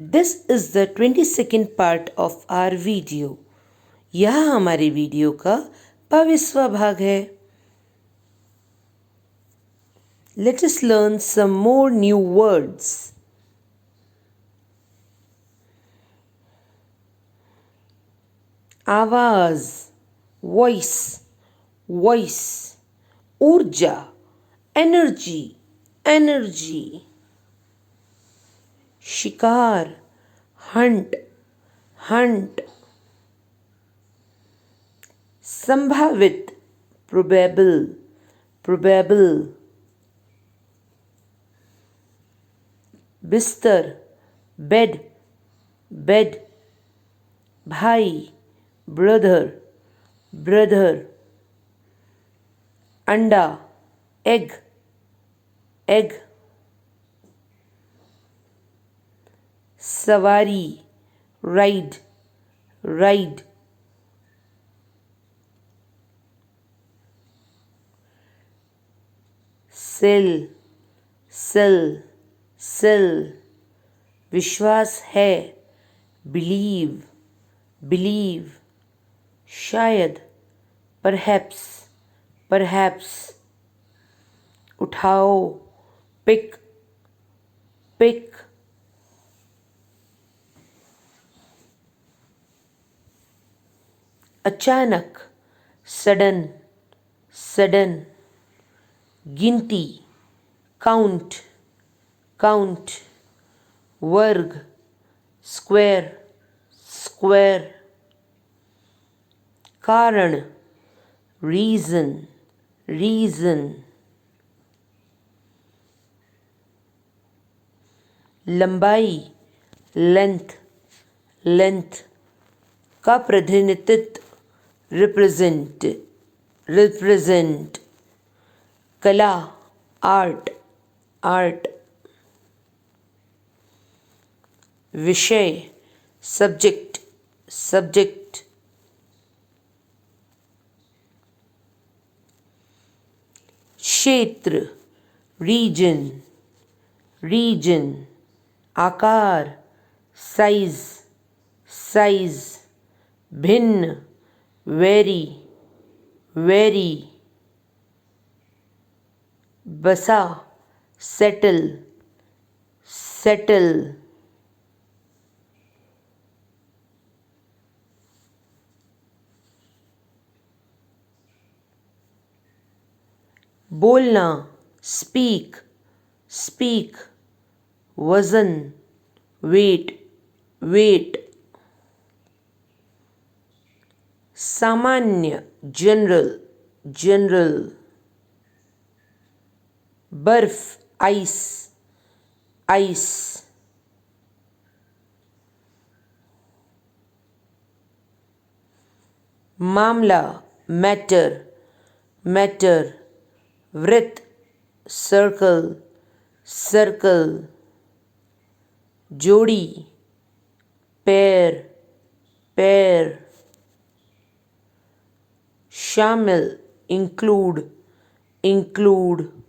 This is the 22nd part of our video. यह हमारे video का 22वां भाग है. Let us learn some more new words. आवाज, voice, voice. ऊर्जा, energy, energy. शिकार, hunt, hunt. संभावित, probable, probable. बिस्तर, bed, bed. भाई, brother, brother. अंडा, egg, egg. सवारी, ride, ride. सेल, सेल, सेल. विश्वास है, believe, believe. शायद, perhaps, perhaps. उठाओ, pick, pick. अचानक, sudden, sudden. गिनती, count, count. वर्ग, square, square. कारण, reason, reason. लंबाई, length, length. का प्रतिनिधित्व, represent, represent. कला, art, art. विषय, subject, subject. क्षेत्र, region, region. आकार, size, size. भिन्न, very, very. बसा, settle, settle. बोलना, speak, speak. वजन, weight, weight. सामान्य, general, general. बर्फ, ice, ice. मामला, matter, matter. वृत्त, circle, circle. जोड़ी, pair, pair. शामिल, include, include.